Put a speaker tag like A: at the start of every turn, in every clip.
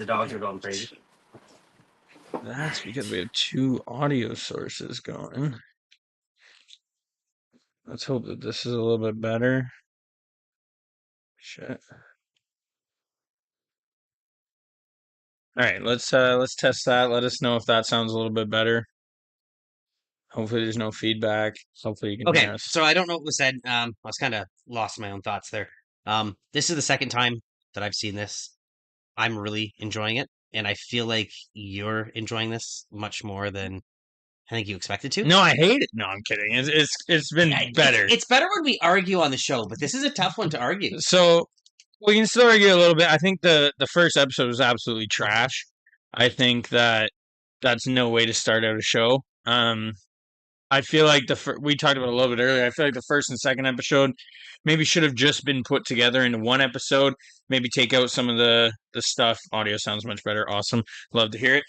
A: The dogs are going crazy.
B: That's because we have two audio sources going. Let's hope that this is a little bit better. Shit. All right, let's test that. Let us know if that sounds a little bit better. Hopefully there's no feedback. Hopefully you can
A: Okay,
B: hear us.
A: so I don't know what was said. I was kind of lost in my own thoughts there. This is the second time that I've seen this. I'm really enjoying it, and I feel like you're enjoying this much more than I think you expected to.
B: No, I hate it. No, I'm kidding. It's been better.
A: It's better when we argue on the show, but this is a tough one to argue.
B: So we can still argue a little bit. I think the first episode was absolutely trash. I think that's no way to start out a show. I feel like we talked about it a little bit earlier. I feel like the first and second episode maybe should have just been put together into one episode. Maybe take out some of the stuff. Audio sounds much better. Awesome. Love to hear it.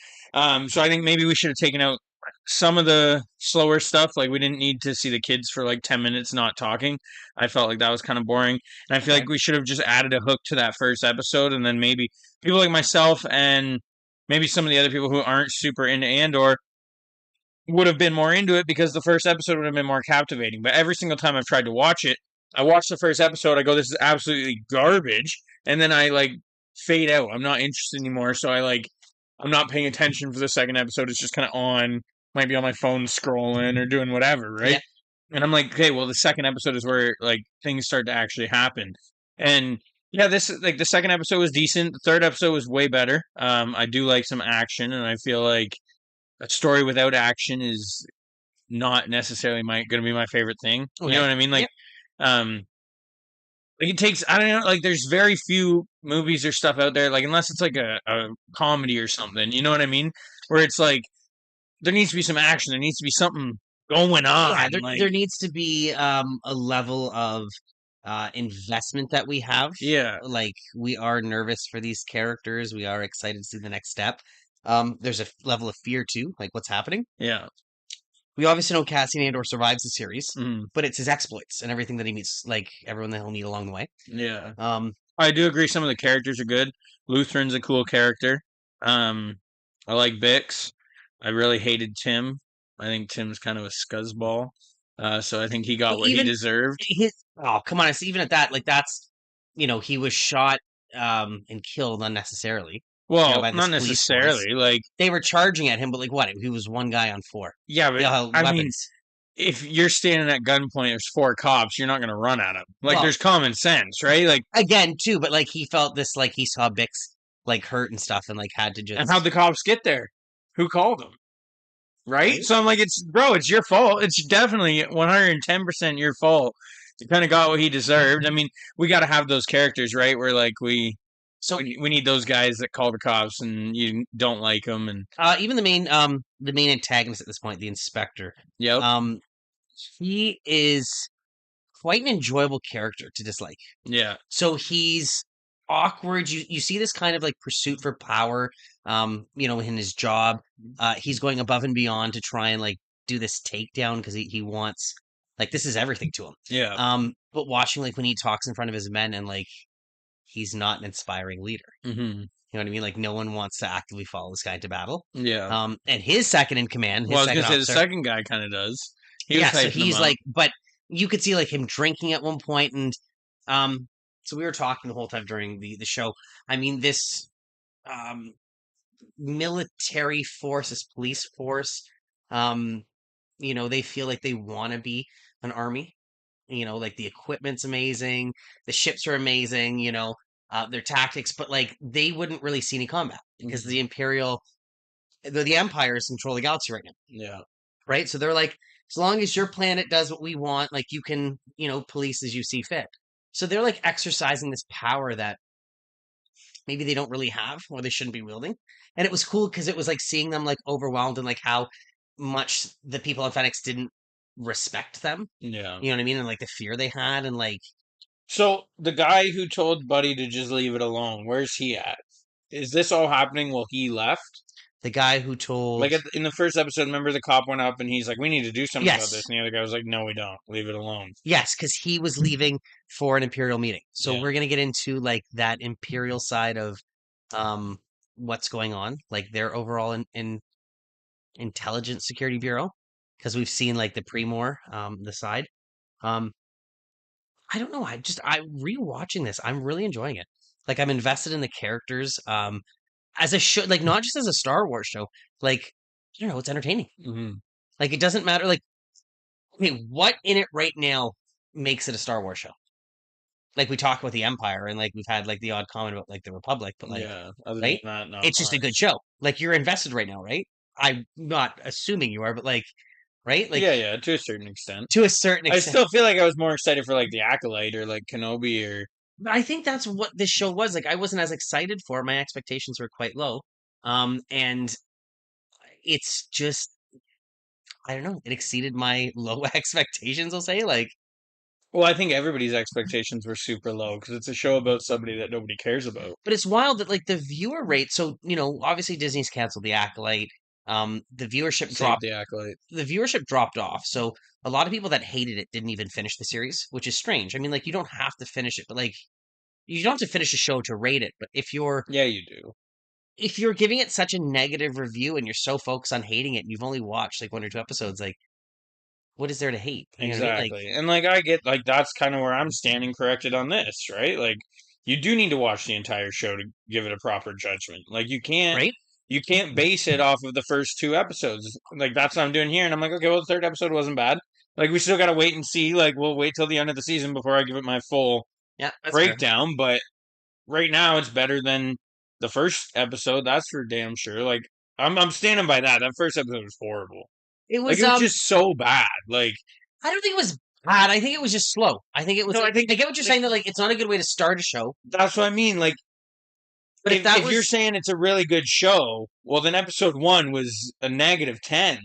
B: So I think maybe we should have taken out some of the slower stuff. Like we didn't need to see the kids for like 10 minutes not talking. I felt like that was kind of boring. And I feel like we should have just added a hook to that first episode, and then maybe people like myself and maybe some of the other people who aren't super into Andor would have been more into it because the first episode would have been more captivating. But every single time I've tried to watch it, I watch the first episode, I go, this is absolutely garbage, and then I like fade out. I'm not interested anymore, so I'm not paying attention for the second episode. It's just kind of on, might be on my phone scrolling or doing whatever, right?
A: Yeah.
B: And I'm like, okay, well, the second episode is where like things start to actually happen. And yeah, this like the second episode was decent. The third episode was way better. I do like some action, and I feel like a story without action is not necessarily going to be my favorite thing. You know what I mean? Like, like it takes, I don't know, like there's very few movies or stuff out there, like unless it's like a comedy or something, you know what I mean? Where it's like, there needs to be some action. There needs to be something going on.
A: Yeah,
B: like,
A: there needs to be a level of investment that we have.
B: Yeah.
A: Like we are nervous for these characters. We are excited to see the next step. There's a level of fear too, like what's happening.
B: Yeah.
A: We obviously know Cassian Andor survives the series,
B: Mhm.
A: but it's his exploits and everything that he meets, like everyone that he'll meet along the way.
B: Yeah.
A: Um,
B: I do agree some of the characters are good. Lutheran's a cool character. I like Bix. I really hated Tim. I think Tim's kind of a scuzzball. So I think he got
A: well,
B: what he
A: even
B: deserved.
A: come on, it's even at that, like that's he was shot and killed unnecessarily.
B: Well,
A: By this
B: not
A: police force.
B: necessarily. Like
A: They were charging at him, but like what? He was one guy on four.
B: yeah, but
A: They all had
B: I mean,
A: weapons.
B: if you're standing at gunpoint, there's four cops. You're not going to run at them. Like
A: Well,
B: there's common sense, right? Like
A: again, too, but like he felt this, like he saw Bix like hurt and stuff, and like had to just.
B: and how'd the cops get there? Who called them? Right?
A: Right?
B: So I'm like, it's bro, it's your fault. It's definitely 110% your fault. He kind of got what he deserved. I mean, we got to have those characters, right? Where like we need those guys that call the cops and you don't like them, and
A: Even the main antagonist at this point, the inspector.
B: yep,
A: He is quite an enjoyable character to dislike.
B: yeah.
A: So he's awkward. You see this kind of like pursuit for power. In his job, he's going above and beyond to try and like do this takedown because he wants, like, this is everything to him.
B: Yeah.
A: But watching like when he talks in front of his men, and like he's not an inspiring leader.
B: Mm-hmm.
A: You know what I mean? Like no one wants to actively follow this guy into battle.
B: Yeah.
A: And his second in command,
B: Well, I was gonna say the second guy kind of does.
A: So he's like, but you could see like him drinking at one point, and so we were talking the whole time during the show. I mean, this military force, this police force, they feel like they want to be an army. Like the equipment's amazing, the ships are amazing. Their tactics, but like they wouldn't really see any combat because the the Empire is control the galaxy right now.
B: Yeah.
A: Right. So they're like, as long as your planet does what we want, like you can, police as you see fit. So they're like exercising this power that maybe they don't really have, or they shouldn't be wielding. And it was cool because it was like seeing them like overwhelmed, and like how much the people on Fenix didn't respect them.
B: Yeah.
A: You know what I mean? And like the fear they had, and like.
B: So the guy who told Buddy to just leave it alone, where's he at? Is this all happening while he left?
A: The guy who told,
B: like in the first episode, remember the cop went up and he's like, "We need to do something about
A: Yes.
B: this," and the other guy was like, "No, we don't. Leave it alone."
A: Yes, because he was leaving for an Imperial meeting. So
B: Yeah.
A: we're gonna get into like that Imperial side of what's going on, like their overall in intelligence security bureau, because we've seen like the Premor, the side. Um, I don't know. I rewatching this. I'm really enjoying it. Like I'm invested in the characters. As a show, like not just as a Star Wars show. Like I don't know, it's entertaining.
B: Mhm.
A: Like it doesn't matter. Like okay, what in it right now makes it a Star Wars show? Like we talk about the Empire and like we've had like the odd comment about like the Republic, but like
B: Yeah. Other than
A: right,
B: that, not
A: it's just a good
B: much.
A: show. Like you're invested right now, right? I'm not assuming you are, but like right, like
B: Yeah, yeah, to a certain extent.
A: to a certain
B: I
A: extent.
B: still feel like I was more excited for like the Acolyte or like Kenobi or
A: But I think that's what this show was. Like I wasn't as excited for it. My expectations were quite low. And it's just I don't know, it exceeded my low expectations, I'll say. Like
B: well, I think everybody's expectations were super low because it's a show about somebody that nobody cares about.
A: but it's wild that like the viewer rate, so obviously Disney's canceled the Acolyte. The viewership
B: Save
A: dropped
B: the Acolyte.
A: the viewership dropped off. So a lot of people that hated it didn't even finish the series, which is strange. I mean, like you don't have to finish it, but like you don't have to finish a show to rate it. But
B: Yeah, you do.
A: if you're giving it such a negative review and you're so focused on hating it, and you've only watched like one or two episodes, like what is there to hate? You know what I mean? Like
B: Exactly. And like I get like that's kind of where I'm standing corrected on this, right? Like you do need to watch the entire show to give it a proper judgment. Like
A: right?
B: you can't base it off of the first two episodes. Like that's what I'm doing here and I'm like, okay, well the third episode wasn't bad. Like we still got to wait and see. Like we'll wait till the end of the season before I give it my full
A: Yeah, that's fair.
B: breakdown, but right now it's better than the first episode, that's for damn sure. Like I'm standing by that. That first episode was horrible.
A: It
B: Like
A: was
B: it was just so bad. Like
A: I don't think it was bad. I think it was just slow. I think it was
B: no, I
A: like
B: think
A: I get what you're
B: like
A: saying that like it's not a good way to start a show.
B: that's what I mean. Like
A: But if that
B: if you're
A: was
B: saying it's a really good show, well then episode 1 was a negative 10.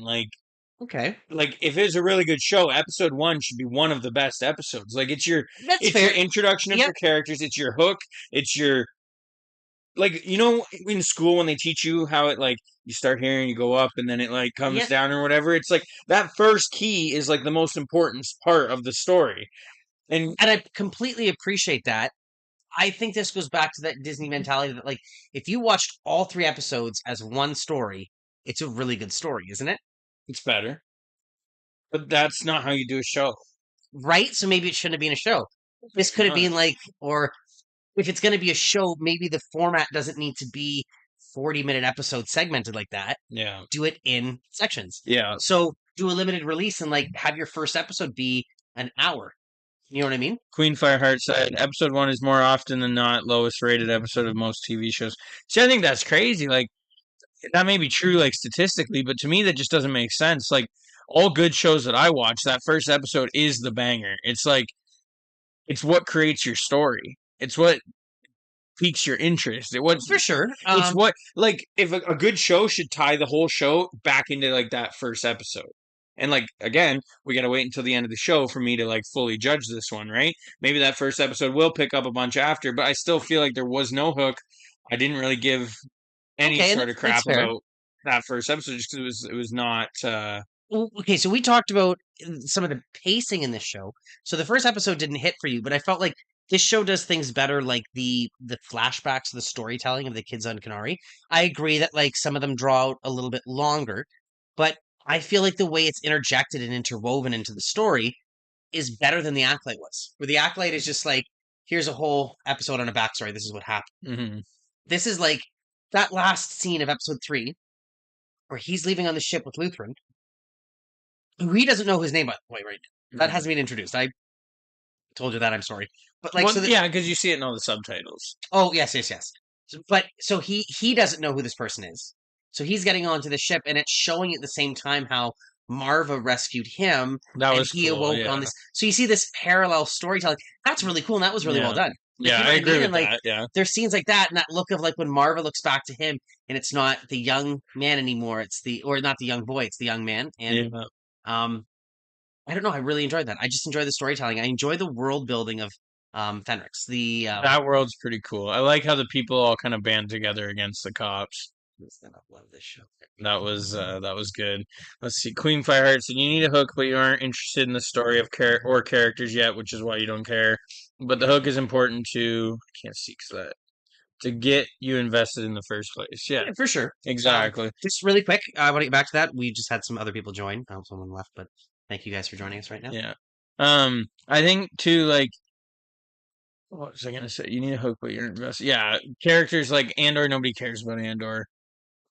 A: okay,
B: Like if it's a really good show, episode 1 should be one of the best episodes. Like
A: that's
B: it's your
A: fair.
B: introduction of
A: Yep.
B: your characters, it's your hook, it's your like in school when they teach you how it like you start here and you go up and then it like comes
A: Yeah.
B: down or whatever. It's like that first key is like the most important part of the story. And
A: And I completely appreciate that. I think this goes back to that Disney mentality that like if you watched all three episodes as one story, it's a really good story, isn't it?
B: it's better. But that's not how you do a show.
A: Right? So maybe it shouldn't have been a show. This could have
B: Not.
A: been like, or if it's going to be a show, maybe the format doesn't need to be 40-minute episodes segmented like that.
B: Yeah.
A: Do it in sections.
B: Yeah.
A: So do a limited release and like have your first episode be an hour. You know what I mean?
B: Queen Fireheart said episode 1 is more often than not lowest rated episode of most TV shows. See, I think that's crazy. Like that may be true, like statistically, but to me that just doesn't make sense. Like all good shows that I watch, that first episode is the banger. It's like it's what creates your story. It's what piques your interest.
A: For sure.
B: It's what like if a good show should tie the whole show back into like that first episode. And like again, we gotta wait until the end of the show for me to like fully judge this one, right? Maybe that first episode will pick up a bunch after, but I still feel like there was no hook. I didn't really give any
A: Okay, and
B: sort
A: that's,
B: of
A: that's
B: crap
A: fair.
B: about that first episode just because it was not
A: Okay, so we talked about some of the pacing in this show. So the first episode didn't hit for you, but I felt like this show does things better, like the flashbacks, the storytelling of the kids on Canary. I agree that like some of them draw out a little bit longer, but I feel like the way it's interjected and interwoven into the story is better than the Acolyte was. Where the Acolyte is just like, here's a whole episode on a backstory. This is what happened.
B: mhm,
A: This is like that last scene of episode 3, where he's leaving on the ship with Lutheran, who he doesn't know his name by the way, right now. That
B: mhm.
A: hasn't been introduced. I told you that. I'm sorry, but like,
B: Well,
A: so that
B: yeah, because you see it in all the subtitles.
A: oh yes, yes, yes. But so he doesn't know who this person is. So he's getting onto the ship, and it's showing at the same time how Marva rescued him,
B: That
A: and
B: was
A: he
B: cool.
A: awoke on
B: Yeah,
A: this. So you see this parallel storytelling. That's really cool, and that was really well
B: yeah,
A: done. Like
B: yeah.
A: you know
B: I
A: what I
B: agree
A: mean? And
B: with
A: like
B: that. Yeah,
A: there's scenes like that, and that look of like when Marva looks back to him, and it's not the young man anymore. It's the or not the young boy. It's the young man, and
B: yeah.
A: um I don't know. I really enjoyed that. I just enjoy the storytelling. I enjoy the world building of Fenrix. The
B: That world's pretty cool. I like how the people all kind of band together against the cops.
A: I love this show.
B: That was good. Let's see. Queen Fireheart said you need a hook, but you aren't interested in the story of or characters yet, which is why you don't care. But the hook is important too. I can't see because that. to get you invested in the first place. Yeah,
A: Yeah, for sure.
B: exactly.
A: Just really quick, I want to get back to that. We just had some other people join. Someone left, but thank you guys for joining us right now.
B: Yeah. I think too, like, what was I gonna say? You need a hook, but you're invested. Yeah, characters like Andor. Nobody cares about Andor.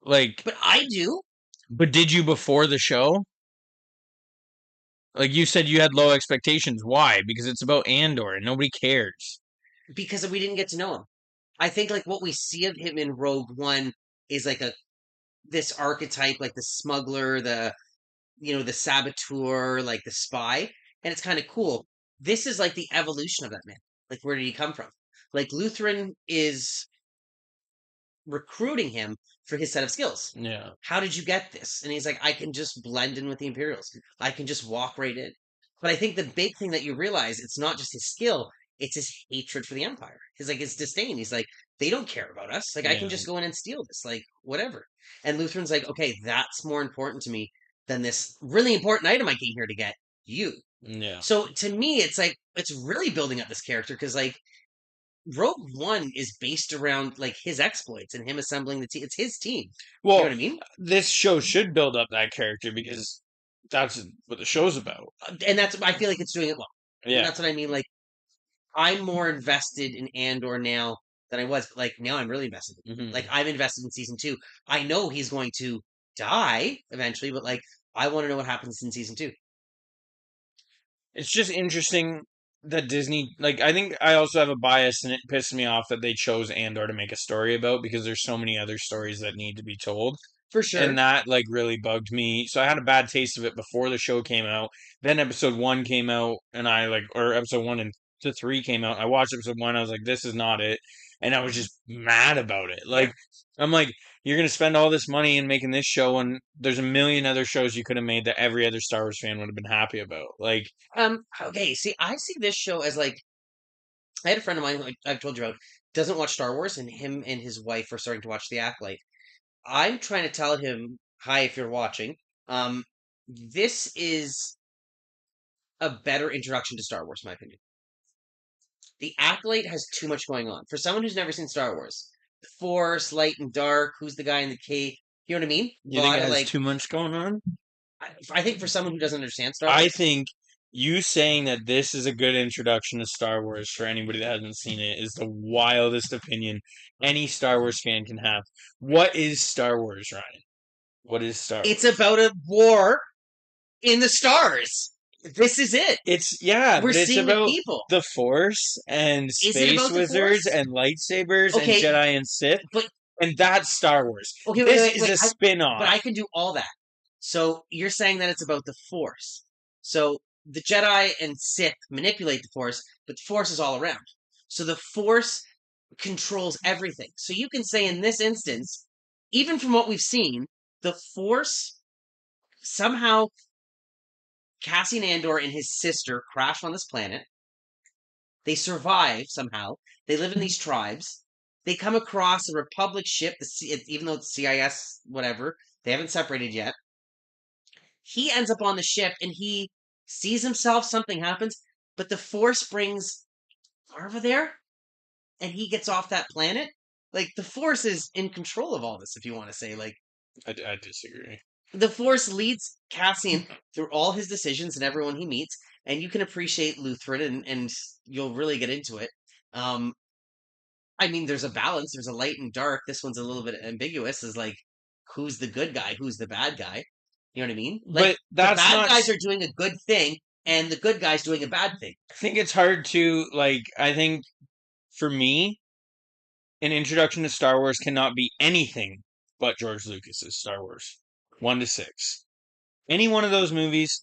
B: Like,
A: But I do
B: but did you before the show? Like you said, you had low expectations. Why? Because it's about Andor, and nobody cares.
A: because we didn't get to know him. I think like what we see of him in Rogue One is like a this archetype, like the smuggler, the saboteur, like the spy, and it's kind of cool. This is like the evolution of that man. Like where did he come from? Like Lutheran is recruiting him for his set of skills.
B: Yeah.
A: How did you get this? And he's like, I can just blend in with the Imperials. I can just walk right in. But I think the big thing that you realize, it's not just his skill, it's his hatred for the Empire. He's like his disdain. He's like, they don't care about us. Like I can
B: Yeah.
A: just go in and steal this. Like, whatever. And Lutheran's like, okay, that's more important to me than this really important item I came here to get. You.
B: Yeah.
A: So to me, it's like it's really building up this character because like Rogue One is based around like his exploits and him assembling the team. It's his team. You know
B: Well,
A: what I mean?
B: this show should build up that character because that's what the show's about.
A: And that's I feel like it's doing it well. And
B: Yeah.
A: that's what I mean. Like I'm more invested in Andor now than I was. But like now I'm really invested. Like
B: Hmm.
A: I'm invested in season 2. I know he's going to die eventually, but like I want to know what happens in season 2.
B: It's just interesting that Disney, like, I think I also have a bias, and it pissed me off that they chose Andor to make a story about because there's so many other stories that need to be told.
A: For
B: And
A: sure.
B: that, like, really bugged me. So I had a bad taste of it before the show came out. Then episode one came out, and or episode one and to three came out. I watched episode one, I was like, this is not it. And I was just mad about it.
A: Yeah.
B: Like, I'm like, you're gonna spend all this money in making this show, and there's a million other shows you could have made that every other Star Wars fan would have been happy about. Like,
A: Okay, see, I see this show as like I had a friend of mine who I've told you about doesn't watch Star Wars, and him and his wife are starting to watch The Acolyte. I'm trying to tell him, hi, if you're watching, this is a better introduction to Star Wars, in my opinion. The Acolyte has too much going on. For someone who's never seen Star Wars, the Force, light and dark, who's the guy in the cave, you know what I mean? A
B: you think
A: lot
B: it
A: of
B: has
A: like,
B: too much going on?
A: I think for someone who doesn't understand Star
B: I
A: Wars,
B: think you saying that this is a good introduction to Star Wars for anybody that hasn't seen it is the wildest opinion any Star Wars fan can have. What is Star Wars, Ryan? What is Star
A: it's
B: Wars?
A: about a war in the stars. This is it.
B: It's yeah,
A: We're
B: but it's
A: seeing the
B: about
A: people.
B: the Force and
A: Is it
B: space
A: about the
B: wizards
A: Force?
B: and lightsabers and
A: Okay,
B: Jedi and Sith,
A: but
B: and that's Star Wars.
A: okay, wait,
B: This
A: wait,
B: is
A: wait.
B: a
A: But
B: spin-off.
A: I can do all that. So you're saying that it's about the Force. So the Jedi and Sith manipulate the Force, but the Force is all around. So the Force controls everything. So you can say in this instance, even from what we've seen, the Force somehow Cassian Andor and his sister crash on this planet. They survive somehow. They live in these tribes. They come across a Republic ship, even though it's CIS, whatever, they haven't separated yet. He ends up on the ship and he sees himself, something happens, but the Force brings Marva there and he gets off that planet. Like, the Force is in control of all this, if you want to say. Like,
B: I disagree.
A: the Force leads Cassian through all his decisions and everyone he meets, and you can appreciate Lutheran and you'll really get into it. Um, I mean, there's a balance. There's a light and dark. This one's a little bit ambiguous. Is like, who's the good guy? Who's the bad guy? You know what I mean? Like,
B: But
A: the
B: that's
A: bad
B: not.
A: guys are doing a good thing, and the good guys doing a bad thing.
B: I think it's hard to like. I think for me, an introduction to Star Wars cannot be anything but George Lucas's Star Wars, 1 to 6. Any one of those movies,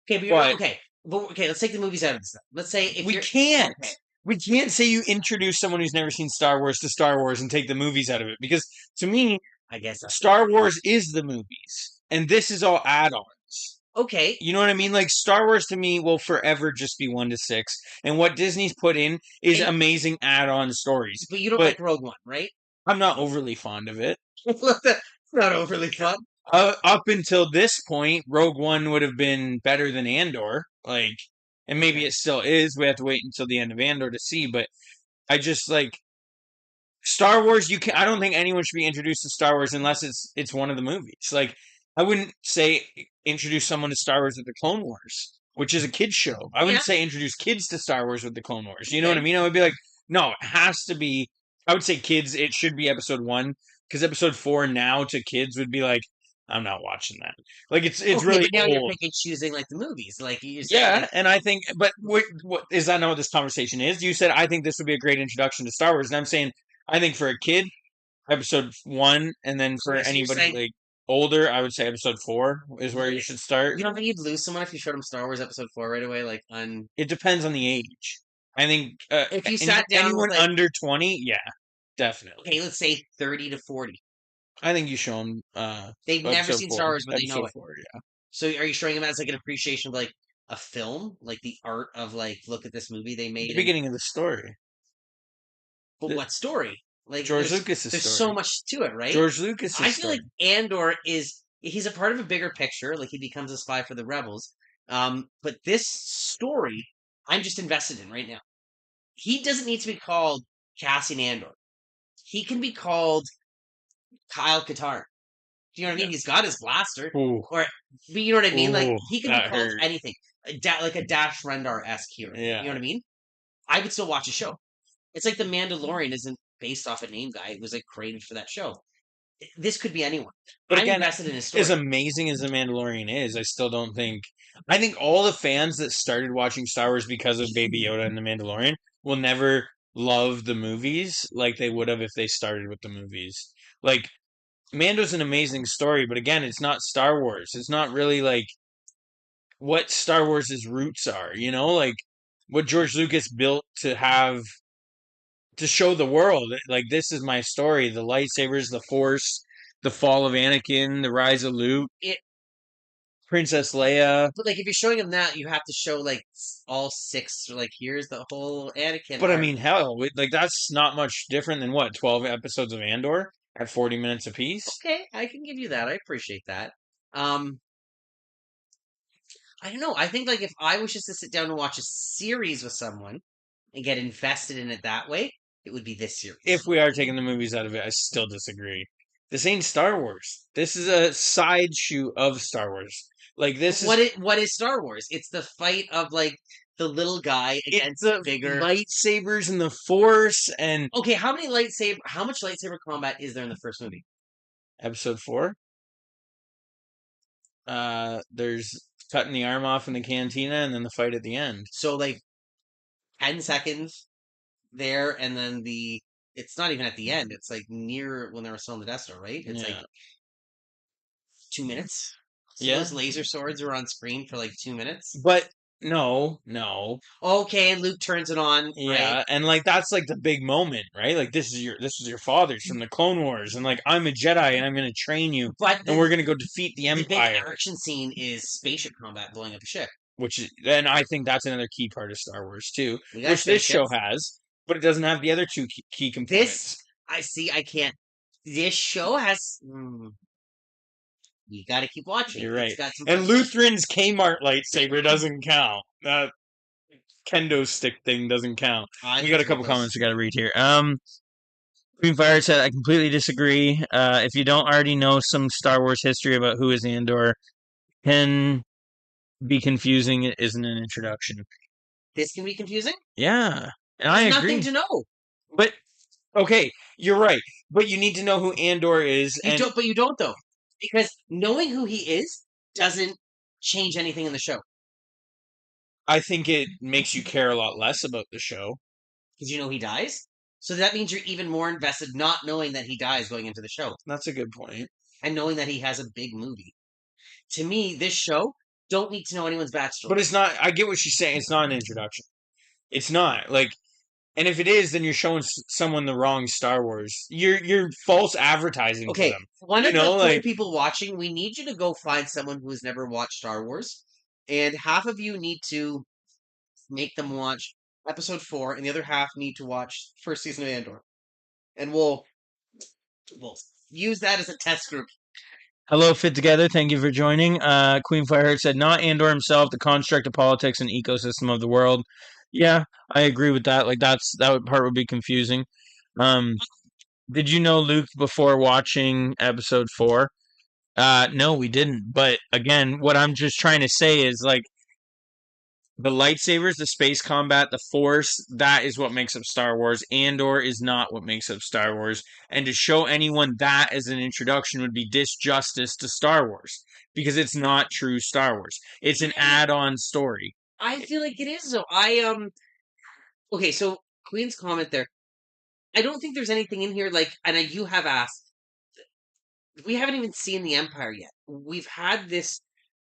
A: Okay, but you're not
B: but
A: okay. But okay, let's take the movies out of this. Let's say if
B: we
A: you're
B: can't.
A: okay,
B: We can't say you introduce someone who's never seen Star Wars to Star Wars and take the movies out of it because to me,
A: I guess
B: Star Wars is the movies, and this is all add-ons.
A: okay.
B: You know what I mean? Like Star Wars to me will forever just be 1 to 6, and what Disney's put in is
A: And
B: amazing add-on stories.
A: but you don't
B: But
A: like Rogue One, right?
B: I'm not overly fond of it.
A: It's not overly fun.
B: Up until this point, Rogue One would have been better than Andor. Like, and maybe
A: Okay.
B: it still is. We have to wait until the end of Andor to see. But I just like Star Wars, you can I don't think anyone should be introduced to Star Wars unless it's one of the movies. Like I wouldn't say introduce someone to Star Wars with the Clone Wars, which is a kids show. I
A: Yeah,
B: wouldn't say introduce kids to Star Wars with the Clone Wars. You know what I
A: okay.
B: mean? I would be like, no, it has to be. I would say kids. It should be episode one because episode four now to kids would be like, I'm not watching that. Like it's
A: Okay,
B: really
A: but now you're
B: old.
A: picking choosing like the movies. Like you're saying
B: Yeah,
A: like
B: and I think, but what is that not what this conversation is? You said I think this would be a great introduction to Star Wars, and I'm saying I think for a kid, episode one, and then for
A: okay, so you're
B: anybody
A: saying
B: like older, I would say episode four is where you
A: really
B: should start.
A: you don't think you'd lose someone if you showed them Star Wars Episode 4 right away? Like on
B: It depends on the age. I think
A: if you sat down with
B: anyone
A: like
B: under 20, yeah,
A: okay,
B: definitely.
A: let's say 30 to 40.
B: I think you show them
A: They've never
B: episode
A: seen
B: four.
A: Star Wars, but they know
B: Episode
A: it.
B: four, yeah.
A: So are you showing them as like an appreciation of like a film, like the art of like look at this movie they
B: The
A: made and
B: beginning of the story,
A: but
B: the,
A: what story? Like
B: George Lucas's
A: there's so
B: story.
A: much to it, right?
B: George Lucas's
A: I feel
B: story.
A: like Andor is he's a part of a bigger picture, like he becomes a spy for the rebels. But this story I'm just invested in right now. He doesn't need to be called Cassian Andor. He can be called Kyle Katarn. Do you know what I
B: Yeah.
A: mean? He's got his blaster,
B: Ooh,
A: or but you know what I mean? Like
B: ooh,
A: he can be
B: that
A: called
B: hurt.
A: anything, like a Dash Rendar esque hero. You know
B: Yeah.
A: what I mean? I would still watch a show. It's like the Mandalorian isn't based off a name guy; it was like created for that show. This could be anyone.
B: But
A: I'm
B: again,
A: invested in his
B: as
A: story.
B: amazing as The Mandalorian is, I still don't think. I think all the fans that started watching Star Wars because of Baby Yoda and The Mandalorian will never love the movies like they would have if they started with the movies. Like, Mando's an amazing story, but again, it's not Star Wars. It's not really like what Star Wars' roots are, you know? Like, what George Lucas built to have to show the world like this is my story, the lightsabers, the force, the fall of Anakin, the rise of Luke,
A: It,
B: Princess Leia.
A: but like if you're showing him that, you have to show like all six. Like here's the whole Anakin
B: But I
A: arc.
B: mean, hell, like that's not much different than what 12 episodes of Andor at 40 minutes apiece.
A: Okay, I can give you that. I appreciate that. Um, I don't know. I think like if I was just to sit down and watch a series with someone and get invested in it that way, it would be this
B: If
A: series.
B: we are taking the movies out of it, I still disagree. This ain't Star Wars. This is a side shoe of Star Wars. Like
A: But
B: this is
A: what is Star Wars? It's the fight of like the little guy
B: it's
A: against the
B: the
A: bigger.
B: lightsabers and the force and
A: Okay, how much lightsaber combat is there in the first movie?
B: episode 4. There's cutting the arm off in the cantina and then the fight at the end.
A: So like 10 seconds there and then it's not even at the end. It's like near when they were still in the Death Star, right? It's like
B: Yeah.
A: 2 minutes. So
B: Yeah.
A: those laser swords are on screen for like 2 minutes.
B: But no.
A: Okay, and Luke turns it on, right?
B: Yeah, and like that's like the big moment, right? Like this is your father's from the Clone Wars and like I'm a Jedi and I'm going to train you
A: But
B: and we're going to go defeat the
A: the big
B: Empire,
A: action scene is spaceship combat blowing up a ship.
B: which is and I think that's another key part of Star Wars too,
A: We got
B: which this show
A: spaceships.
B: has, but it doesn't have the other two key
A: This,
B: components.
A: I see, I can't. This show has. You got to keep watching.
B: You're
A: It's
B: right.
A: got some.
B: And Lutheran's Kmart lightsaber doesn't count. That kendo stick thing doesn't count.
A: I
B: We got a
A: forget
B: couple
A: those.
B: comments we got to read here. Queen Fire said, I completely disagree. If you don't already know some Star Wars history about who is Andor, can be confusing. It isn't an introduction.
A: This can be confusing.
B: Yeah, and I
A: There's
B: agree.
A: nothing to know.
B: But okay, you're right. But you need to know who Andor is,
A: You
B: and
A: don't, but you don't though, because knowing who he is doesn't change anything in the show.
B: I think it makes you care a lot less about the show.
A: Because you know he dies. So that means you're even more invested not knowing that he dies going into the show
B: That's a good point.
A: and knowing that he has a big movie. To me, this show don't need to know anyone's backstory.
B: But it's not. I get what she's saying. It's not an introduction. It's not like. And if it is, then you're showing someone the wrong Star Wars. You're false advertising to
A: Okay,
B: them.
A: one
B: You
A: of the
B: know,
A: 40
B: like
A: people watching, we need you to go find someone who has never watched Star Wars, and half of you need to make them watch episode 4, and the other half need to watch first season of Andor, and we'll use that as a test group.
B: hello, fit together. Thank you for joining. Queen Fireheart said, not Andor himself, the construct of politics and ecosystem of the world. Yeah, I agree with that. Like that part would be confusing. Um, Did you know Luke before watching episode 4? No, we didn't. But again, what I'm just trying to say is like the lightsabers, the space combat, the force, that is what makes up Star Wars. Andor is not what makes up Star Wars. And to show anyone that as an introduction would be disjustice to Star Wars because it's not true Star Wars. It's an
A: Yeah,
B: add-on story.
A: I feel like it is though. Okay, so Queen's comment there. I don't think there's anything in here like, and you have asked. We haven't even seen the Empire yet. We've had this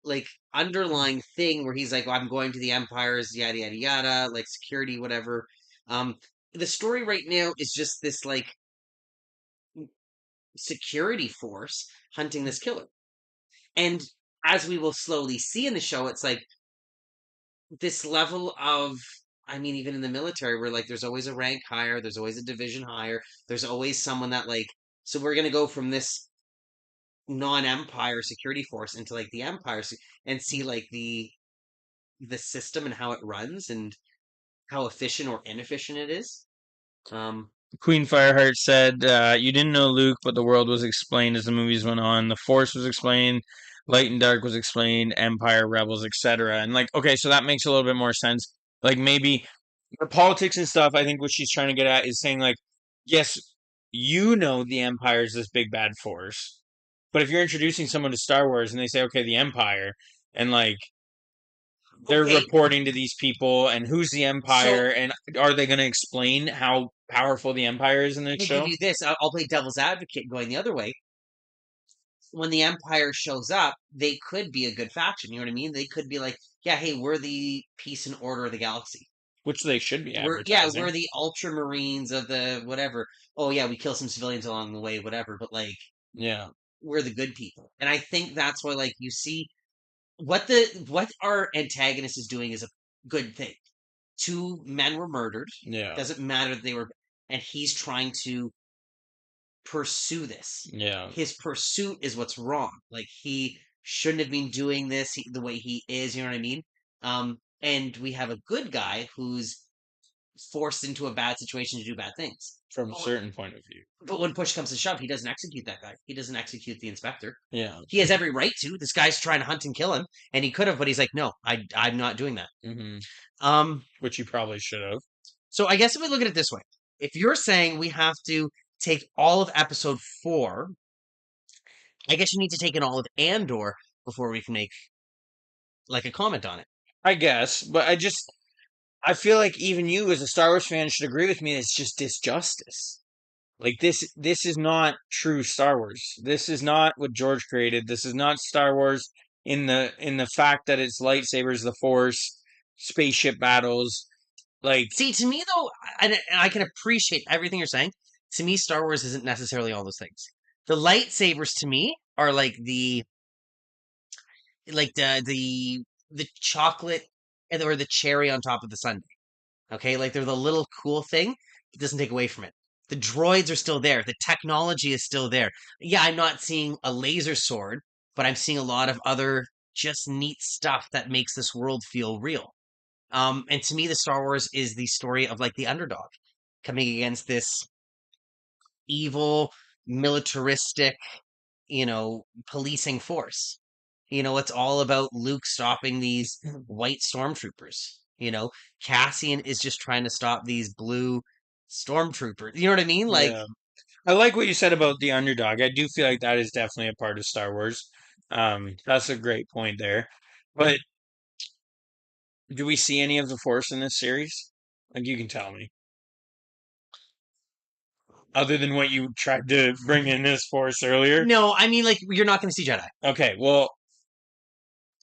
A: like underlying thing where he's like, "I'm going to the Empires, yada yada yada," like security, whatever. Um, the story right now is just this like security force hunting this killer, and as we will slowly see in the show, it's like this level of. I mean, even in the military, where like there's always a rank higher, there's always a division higher, there's always someone that like. So we're gonna go from this non-empire security force into like the empire and see like the system and how it runs and how efficient or inefficient it is. um
B: Queen Fireheart said, "You didn't know Luke, but the world was explained as the movies went on. The Force was explained, Light and Dark was explained, Empire, Rebels, etc." And like, okay, so that makes a little bit more sense. Like maybe the politics and stuff. I think what she's trying to get at is saying like, yes, you know the Empire is this big bad force, but if you're introducing someone to Star Wars and they say, okay, the Empire, and like they're
A: okay,
B: reporting to these people and who's the
A: so
B: empire and are they going to explain how powerful the empire is in this
A: I'll give
B: show?
A: you this. I'll play devil's advocate going the other way. When the empire shows up, they could be a good faction, you know what I mean? They could be like, yeah, hey, we're the peace and order of the galaxy.
B: Which they should be
A: We're
B: advertising.
A: the ultramarines of the whatever. Oh yeah, we kill some civilians along the way, whatever, but like
B: Yeah,
A: we're the good people. And I think that's why like you see what our antagonist is doing is a good thing. Two men were murdered.
B: yeah,
A: Doesn't matter that they were, and he's trying to pursue this.
B: yeah.
A: His pursuit is what's wrong. Like he shouldn't have been doing this the way he is. You know what I mean? And we have a good guy who's forced into a bad situation to do bad things.
B: From a certain point of view.
A: But when push comes to shove, he doesn't execute that guy. He doesn't execute the inspector.
B: Yeah.
A: He has every right to. This guy's trying to hunt and kill him, and he could have, but he's like, no, I'm not doing that.
B: Hmm.
A: Um,
B: Which you probably should have.
A: so I guess if we look at it this way, if you're saying we have to take all of episode 4, I guess you need to take in all of Andor before we can make like a comment on it.
B: I guess, but I feel like even you as a Star Wars fan should agree with me. It's just disjustice. Like this is not true Star Wars. This is not what George created. This is not Star Wars in the fact that it's lightsabers, the Force, spaceship battles. Like
A: See, to me though, and I can appreciate everything you're saying. To me, Star Wars isn't necessarily all those things. The lightsabers to me are like the chocolate or the cherry on top of the sundae. Okay, like they're the little cool thing. It doesn't take away from it. The droids are still there. The technology is still there. Yeah, I'm not seeing a laser sword, but I'm seeing a lot of other just neat stuff that makes this world feel real. And to me, the Star Wars is the story of like the underdog coming against this evil, militaristic, policing force. It's all about Luke stopping these white stormtroopers. Cassian is just trying to stop these blue stormtroopers. You know what I mean? Like,
B: yeah. I like what you said about the underdog. I do feel like that is definitely a part of Star Wars. That's a great point there. But do we see any of the Force in this series? Like you can tell me. Other than what you tried to bring in this Force earlier.
A: no, I mean, like, you're not going to see Jedi.
B: Okay, well,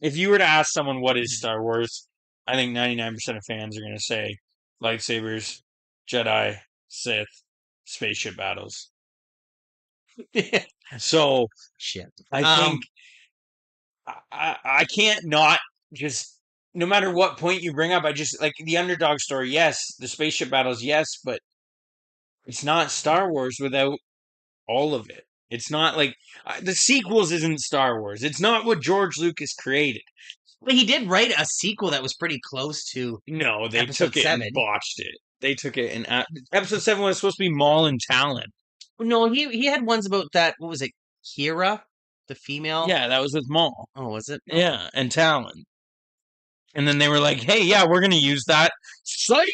B: if you were to ask someone what is Star Wars, I think 99% of fans are going to say lightsabers, Jedi, Sith, spaceship battles. So
A: Shit.
B: I think I can't not just no matter what point you bring up, I just like the underdog story, yes, the spaceship battles, yes, but it's not Star Wars without all of it. It's not like the sequels isn't Star Wars. It's not what George Lucas created.
A: But he did write a sequel that was pretty close to
B: No, they
A: episode
B: took it and
A: 7.
B: botched it. They took it and episode 7 was supposed to be Maul and Talon.
A: No, he had ones about that. What was it? Kira, the female.
B: Yeah, that was with Maul.
A: Oh, was it? Oh,
B: Yeah, and Talon. And then they were like, "Hey, yeah, we're gonna use that. Psych!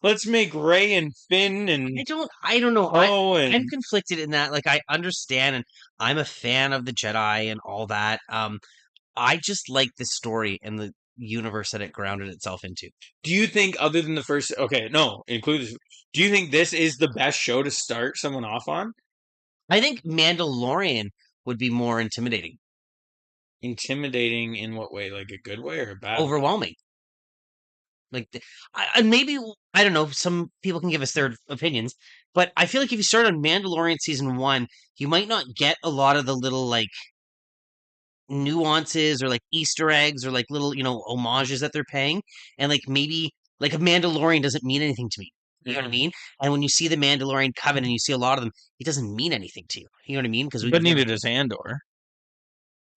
B: Let's make Ray and Finn and
A: I don't know.
B: Poe
A: I'm
B: and."
A: conflicted in that. Like, I understand, and I'm a fan of the Jedi and all that. I just like the story and the universe that it grounded itself into.
B: Do you think, other than the first, okay, no, include this. Do you think this is the best show to start someone off on?
A: I think Mandalorian would be more intimidating,
B: Intimidating in what way? Like a good way or a bad way?
A: overwhelming. Like, and maybe I don't know. Some people can give us their opinions, but I feel like if you start on Mandalorian season one, you might not get a lot of the little like nuances or like Easter eggs or like little homages that they're paying, and like maybe like a Mandalorian doesn't mean anything to me. You know what I mean? And when you see the Mandalorian Coven and you see a lot of them, it doesn't mean anything to you. You know what I mean? Because
B: But
A: we've never.
B: neither does Andor.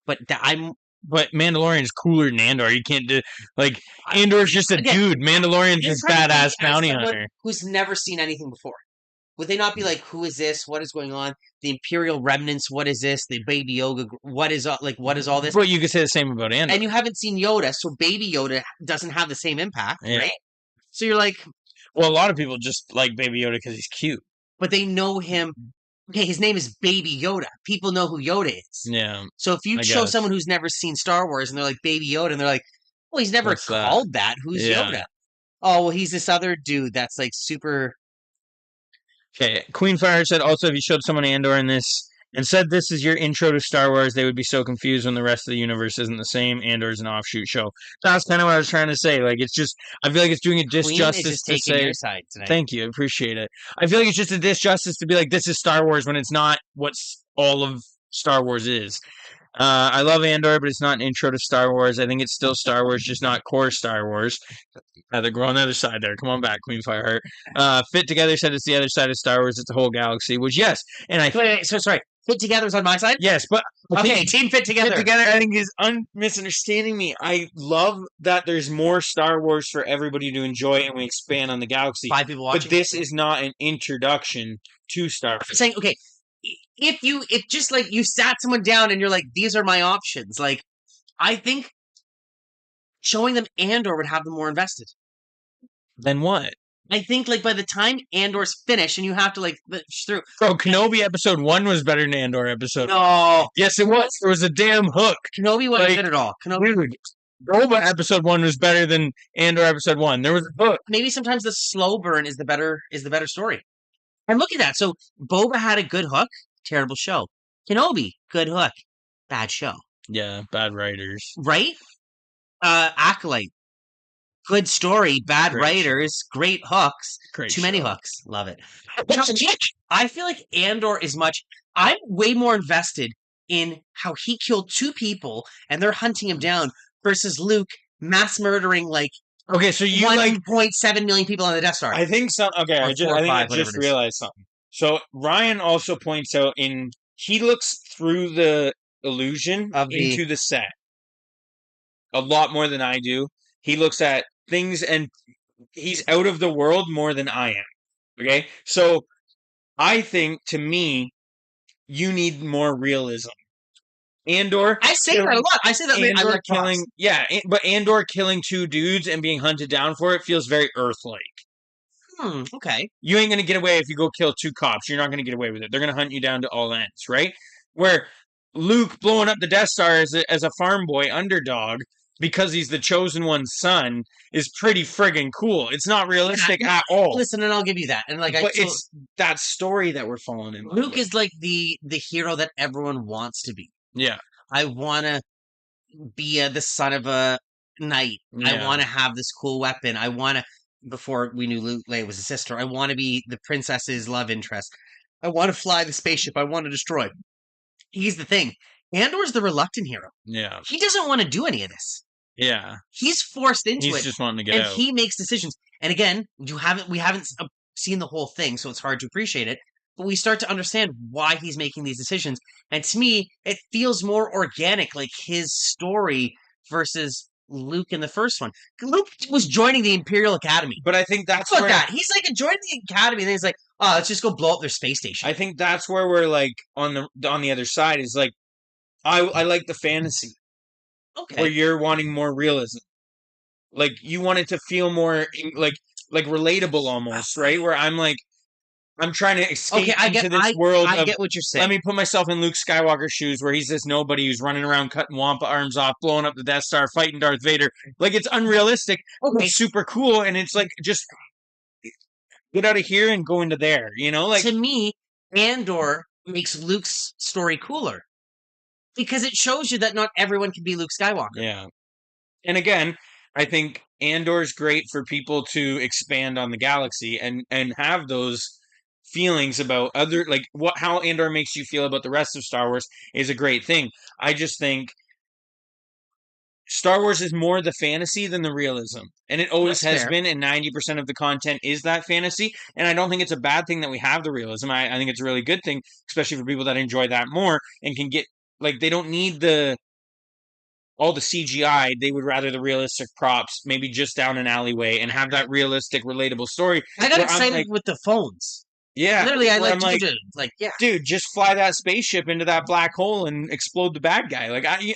A: But I'm
B: But Mandalorian's cooler than Andor. You can't do like
A: I,
B: Andor's just a
A: again.
B: dude. Mandalorian's
A: I'm
B: this
A: trying to think
B: badass
A: as
B: bounty
A: someone
B: hunter.
A: who's never seen anything before. Would they not be like, who is this? What is going on? The Imperial remnants. What is this? The Baby Yoda. What is like? What is all this?
B: But you could say the same about Andor.
A: And you haven't seen Yoda, so Baby Yoda doesn't have the same impact,
B: Yeah.
A: right? So you're like,
B: Well, a lot of people just like Baby Yoda because he's cute.
A: but they know him. Okay, his name is Baby Yoda. People know who Yoda is.
B: Yeah,
A: So if you
B: I
A: show
B: guess.
A: someone who's never seen Star Wars and they're like Baby Yoda, and they're like, well, he's never
B: What's that?
A: called that. Who's
B: Yeah.
A: Yoda? Oh, well, he's this other dude that's like super.
B: Okay, Queen Fire said also if you showed someone Andor in this and said this is your intro to Star Wars, they would be so confused when the rest of the universe isn't the same. Andor is an offshoot show. That's kind of what I was trying to say. Like it's just, I feel like it's doing a
A: Queen is
B: disjustice
A: just
B: to
A: taking
B: say.
A: your side tonight.
B: Thank you, I appreciate it. I feel like it's just a disjustice to be like this is Star Wars when it's not what all of Star Wars is. I love Andor, but it's not an intro to Star Wars. I think it's still Star Wars, just not core Star Wars. They're going on the other side there. Come on back, Queen Fireheart. Fit Together said it's the other side of Star Wars. It's a whole galaxy, which, yes. And
A: Wait, so sorry. Fit Together's on my side?
B: Yes, but
A: okay, Team Fit Together.
B: Fit Together, I think, is misunderstanding me. I love that there's more Star Wars for everybody to enjoy and we expand on the galaxy.
A: 5 people watching.
B: But this is not an introduction to Star Wars.
A: I'm saying, okay, if just like you sat someone down and you're like, these are my options, like, I think showing them Andor would have them more invested.
B: Then what?
A: I think like by the time Andor's finished and you have to like through.
B: Bro, Kenobi episode 1 was better than Andor episode 1.
A: No.
B: Yes, it was. There was a damn hook.
A: Kenobi wasn't good at all. Kenobi.
B: Dude, Boba episode 1 was better than Andor episode 1. There was a hook.
A: Maybe sometimes the slow burn is the better story. And look at that. So Boba had a good hook, terrible show. Kenobi, good hook, bad show.
B: Yeah, bad writers.
A: Right? Acolyte, good story, bad writers, great hooks, too many hooks. Love it. I feel like Andor is I'm way more invested in how he killed 2 people and they're hunting him down versus Luke mass murdering like
B: okay, so you
A: 1.7 million people on the Death Star.
B: I think some. Okay, I think I just realized something. So Ryan also points out he looks through the illusion into the set a lot more than I do. He looks at things and he's out of the world more than I am. Okay, so I think to me, you need more realism. Andor.
A: I say that a lot. I say that
B: Andor killing, but Andor killing 2 dudes and being hunted down for it feels very Earth-like.
A: Okay.
B: You ain't gonna get away if you go kill 2 cops. You're not gonna get away with it. They're gonna hunt you down to all ends, right? Where Luke blowing up the Death Star as a farm boy underdog because he's the chosen one's son is pretty friggin' cool. It's not realistic at all.
A: Listen, and I'll give you that. And like,
B: but it's that story that we're following in.
A: Luke is like the hero that everyone wants to be.
B: Yeah,
A: I want to be the son of a knight. Yeah. I want to have this cool weapon. I want to. Before we knew Leia was a sister, I want to be the princess's love interest. I want to fly the spaceship. I want to destroy. He's the thing. Andor's the reluctant hero.
B: Yeah.
A: He doesn't want to do any of this.
B: Yeah.
A: He's forced into it.
B: He's just wanting to get out.
A: And he makes decisions. And again, we haven't seen the whole thing, so it's hard to appreciate it. But we start to understand why he's making these decisions. And to me, it feels more organic, like his story versus Luke in the first one. Luke was joining the Imperial Academy.
B: But I think that's
A: Look at
B: where
A: that. He's like joining the Academy, and then he's like, "Oh, let's just go blow up their space station."
B: I think that's where we're like on the other side is like I like the fantasy where
A: Okay,
B: you're wanting more realism. Like you want it to feel more like relatable almost, right? Where I'm like I'm trying to
A: okay,
B: escape into this world
A: I
B: of
A: get what you're
B: let
A: saying.
B: me put myself in Luke Skywalker's shoes where he's this nobody who's running around cutting Wampa arms off, blowing up the Death Star, fighting Darth Vader. Like it's unrealistic.
A: Okay,
B: It's super cool and it's like just get out of here and go into there, you know? Like
A: to me, Andor makes Luke's story cooler because it shows you that not everyone can be Luke Skywalker.
B: yeah. And again, I think Andor's great for people to expand on the galaxy and have those feelings about other like what how Andor makes you feel about the rest of Star Wars is a great thing. I just think Star Wars is more the fantasy than the realism. And it always
A: That's
B: has
A: fair.
B: been, and 90% of the content is that fantasy. And I don't think it's a bad thing that we have the realism. I think it's a really good thing, especially for people that enjoy that more and can get like they don't need the all the CGI. They would rather the realistic props, maybe just down an alleyway and have that realistic, relatable story.
A: I got
B: Where I'm
A: excited
B: like,
A: with the phones.
B: yeah,
A: Literally, I
B: where
A: like
B: I'm like,
A: like yeah.
B: dude, just fly that spaceship into that black hole and explode the bad guy.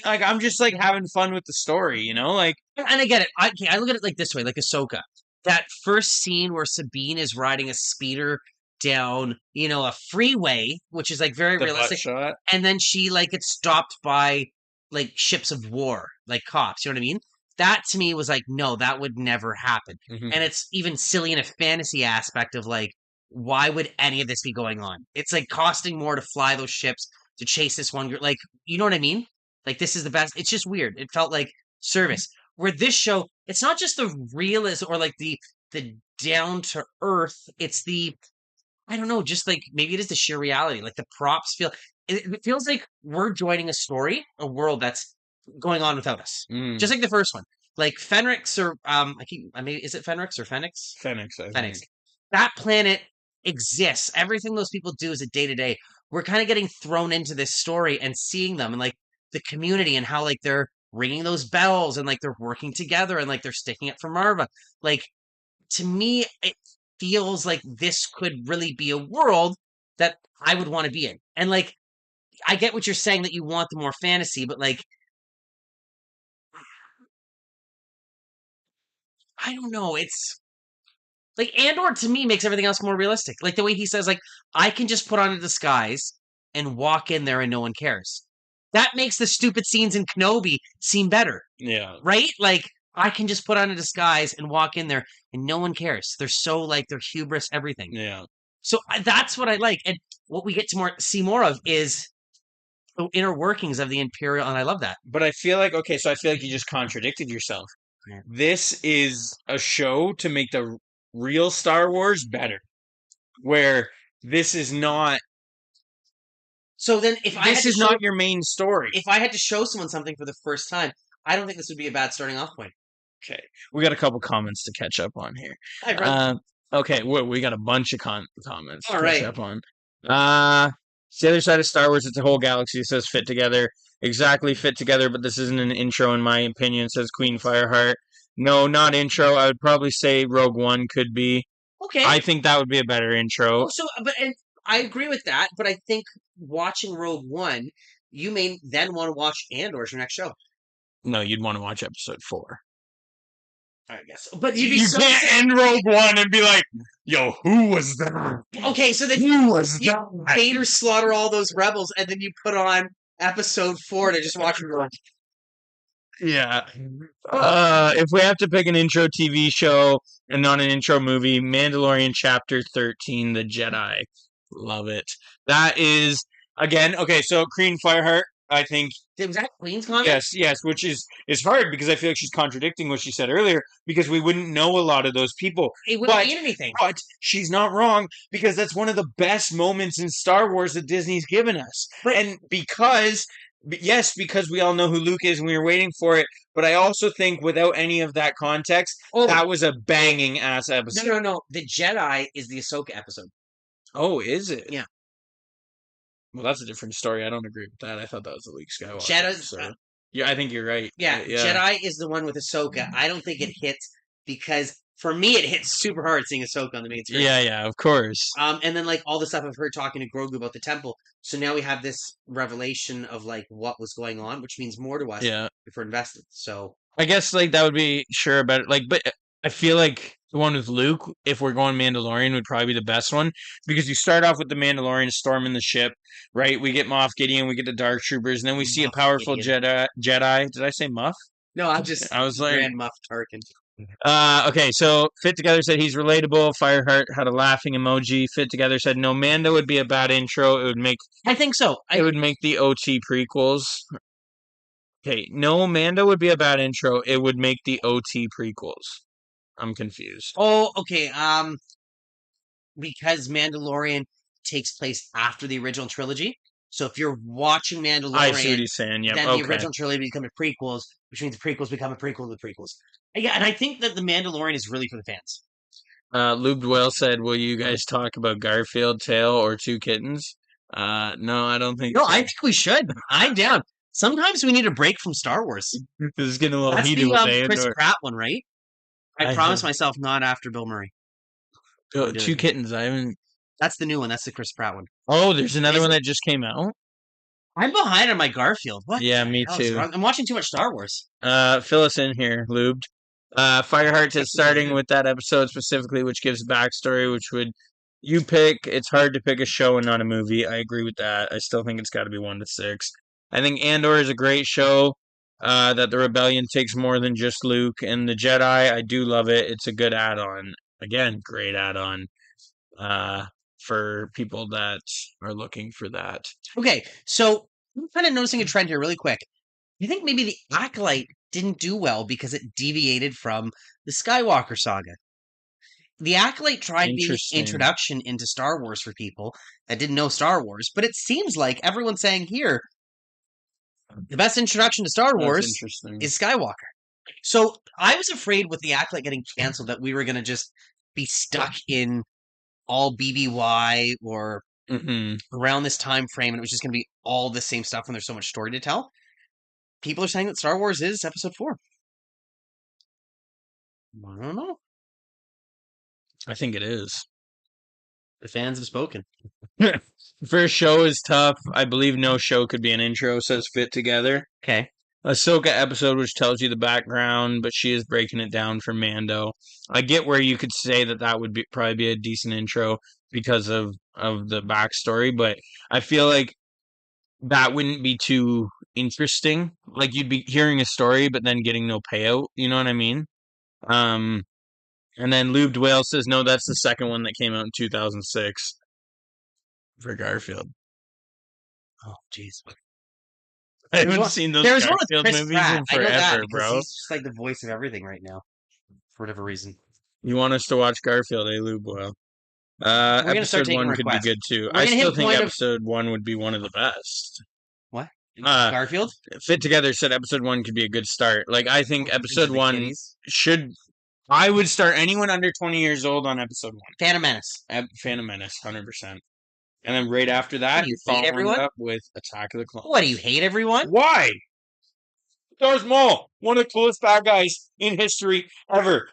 B: I'm just like having fun with the story, you know? Like
A: And I get it. I look at it like this way, like Ahsoka. That first scene where Sabine is riding a speeder down, a freeway, which is like very
B: the butt
A: realistic,
B: shot.
A: and then she like gets stopped by like ships of war, like cops. You know what I mean? That to me was like, no, that would never happen.
B: Hmm.
A: And it's even silly in a fantasy aspect of like, why would any of this be going on? It's like costing more to fly those ships to chase this one girl. Like, you know what I mean? Like, this is the best. It's just weird. It felt like service where this show it's not just the realism or like the down to earth, it's the I don't know, just like maybe it is the sheer reality, like the props feel it feels like we're joining a story, a world that's going on without us,
B: Mm.
A: just like the first one, like Fenrix or I mean, is it Fenrix or Phoenix?
B: Fennec, I
A: Phoenix.
B: think.
A: That planet exists. Everything those people do is a day to day. We're kind of getting thrown into this story and seeing them and like the community and how like they're ringing those bells and like they're working together and like they're sticking up for Marva. Like to me, it feels like this could really be a world that I would want to be in. And like I get what you're saying that you want the more fantasy, but like I don't know. It's like Andor to me makes everything else more realistic. Like the way he says, like, I can just put on a disguise and walk in there and no one cares. That makes the stupid scenes in Kenobi seem better,
B: Yeah.
A: right? Like I can just put on a disguise and walk in there and no one cares. They're so like they're hubris, everything.
B: Yeah.
A: So that's what I like. And what we get to see more of is the inner workings of the Imperial, and I love that.
B: But I feel like okay, so I feel like you just contradicted yourself.
A: Yeah.
B: This is a show to make the real Star Wars better. Where this is not
A: So then if I had
B: this
A: to
B: is
A: show
B: not your main story.
A: if I had to show someone something for the first time, I don't think this would be a bad starting off point.
B: Okay. We got a couple comments to catch up on here.
A: I read
B: Okay, we got a bunch of comments to
A: all
B: catch
A: right.
B: up on. It's the other side of Star Wars. It's a whole galaxy. It says fit together. Exactly fit together, but this isn't an intro in my opinion, says Queen Fireheart. No, not intro. I would probably say Rogue One could be.
A: Okay.
B: I think that would be a better intro.
A: Oh, so, but and I agree with that. But I think watching Rogue One, you may then want to watch Andor as your next show.
B: No, you'd want to watch episode 4.
A: I guess. But you'd be
B: You
A: so
B: can't end Rogue One and be like, yo, who was that?
A: okay. So then
B: Who was
A: you
B: that?
A: Vader slaughter all those rebels, and then you put on episode 4 to just watch it.
B: Yeah. If we have to pick an intro TV show and not an intro movie, Mandalorian Chapter 13, The Jedi. Love it. That is, again, okay, so Queen Fireheart, I think,
A: Was that Queen's comment?
B: yes, which is hard because I feel like she's contradicting what she said earlier because we wouldn't know a lot of those people.
A: It wouldn't
B: But,
A: mean anything.
B: but she's not wrong because that's one of the best moments in Star Wars that Disney's given us. And yes, because we all know who Luke is and we were waiting for it, but I also think without any of that context, that was a banging ass episode.
A: No. The Jedi is the Ahsoka episode.
B: Oh, is it?
A: Yeah.
B: Well, that's a different story. I don't agree with that. I thought that was the Luke Skywalker
A: Jedi.
B: episode. Yeah, I think you're right.
A: Yeah,
B: Yeah.
A: Jedi is the one with Ahsoka. I don't think it hits because for me it hits super hard seeing Ahsoka on the main screen.
B: Yeah, yeah, of course.
A: And then like all the stuff of her talking to Grogu about the temple. So now we have this revelation of like what was going on, which means more to us
B: Yeah.
A: if we're invested. So
B: I guess like that would be sure about it. Like, but I feel like the one with Luke, if we're going Mandalorian, would probably be the best one because you start off with the Mandalorian storming the ship, right? We get Moff Gideon, we get the Dark Troopers, and then we see a
A: Muff
B: powerful
A: Gideon.
B: Jedi. Jedi. Did I say Muff?
A: No, I'm just
B: I was like,
A: Grand Muff Tarkin.
B: okay. So Fit Together said he's relatable. Fireheart had a laughing emoji. Fit Together said no, Mando would be a bad intro. It would make
A: I think so.
B: it would make the OT prequels. Okay, no, Mando would be a bad intro. It would make the OT prequels. I'm confused.
A: Oh, okay. Because Mandalorian takes place after the original trilogy. So if you're watching
B: I see what
A: Mandalorian,
B: he's saying. Yep.
A: then the
B: Okay.
A: original trilogy become a prequels, which means the prequels become a prequel to the prequels. Yeah, and I think that the Mandalorian is really for the fans.
B: Lubed Whale said, "Will you guys talk about Garfield, Tail, or Two Kittens?" No, I don't think
A: No,
B: so.
A: I think we should. I'm down. Sometimes we need a break from Star Wars.
B: This is getting a little
A: That's
B: heated
A: the
B: with
A: Chris
B: Andor.
A: Pratt one, right? I
B: I
A: promised
B: think
A: myself not after Bill Murray. Won't do
B: Two
A: it.
B: Kittens. I haven't.
A: That's the new one. That's the Chris Pratt one.
B: Oh, there's another
A: Is
B: one
A: it?
B: that just came out.
A: I'm behind on my Garfield. What
B: Yeah,
A: the
B: me
A: hell is
B: too.
A: wrong? I'm watching too much Star Wars.
B: Fill us in here, Lubed. Fireheart is starting with that episode specifically, which gives backstory, which would you pick? It's hard to pick a show and not a movie. I agree with that. I still think it's got to be 1 to 6. I think Andor is a great show. That the rebellion takes more than just Luke and the Jedi. I do love it. It's a good add-on. Again, great add-on. For people that are looking for that.
A: Okay, so I'm kind of noticing a trend here really quick. You think maybe the Acolyte didn't do well because it deviated from the Skywalker saga? The Acolyte tried being an
B: Interesting.
A: introduction into Star Wars for people that didn't know Star Wars, but it seems like everyone's saying here the best introduction to Star
B: That's
A: Wars
B: interesting.
A: is Skywalker. So I was afraid with the Acolyte getting canceled that we were going to just be stuck in all BBY or
B: Hmm.
A: around this time frame, and it was just going to be all the same stuff when there's so much story to tell. People are saying that Star Wars is Episode 4. I don't know.
B: I think it is.
A: The fans have spoken.
B: First show is tough. I believe no show could be an intro, says Fit Together.
A: Okay.
B: Ahsoka episode, which tells you the background, but she is breaking it down for Mando. I get where you could say that that would be probably be a decent intro because of the backstory, but I feel like that wouldn't be too interesting. Like you'd be hearing a story, but then getting no payout. You know what I mean? Um, and then Lubed Whale says no, that's the second one that came out in 2006 for Garfield.
A: Oh, jeez.
B: I haven't seen those
A: There's one with
B: Garfield
A: Chris
B: movies
A: Pratt.
B: in
A: I know that
B: forever,
A: because
B: bro.
A: he's just like the voice of everything right now, for whatever reason.
B: You want us to watch Garfield, eh, Lube? Well,
A: We're gonna start
B: episode
A: taking
B: one could be
A: requests.
B: good too.
A: We're
B: I
A: gonna hit
B: still
A: a
B: think
A: point of
B: episode one would be one of the best.
A: what?
B: Uh,
A: Garfield?
B: Fit Together said episode one could be a good start. Like I think
A: Into
B: episode
A: the
B: one
A: kitties.
B: should. I would start anyone under 20 years old on episode one.
A: Phantom Menace.
B: Phantom Menace, 100%. And then right after
A: What
B: that,
A: do you hate
B: following it
A: everyone?
B: up with Attack of the Clones.
A: What do you hate everyone?
B: Why? Darth Maul, one of the coolest bad guys in history ever.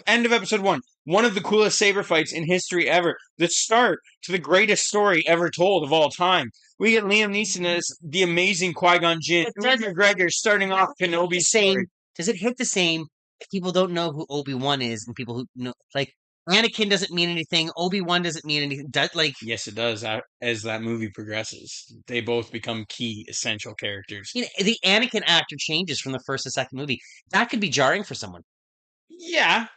B: End of episode one. One of the coolest saber fights in history ever. The start to the greatest story ever told of all time. We get Liam Neeson as the amazing Qui-Gon Jinn. Ewan McGregor starting off Kenobi's story.
A: Does it hit the same if people don't know who Obi-Wan is and people who know like Anakin doesn't mean anything, Obi-Wan doesn't mean anything. Like
B: Yes, it does. As that movie progresses, they both become key, essential characters.
A: you know, the Anakin actor changes from the first to second movie. That could be jarring for someone.
B: Yeah,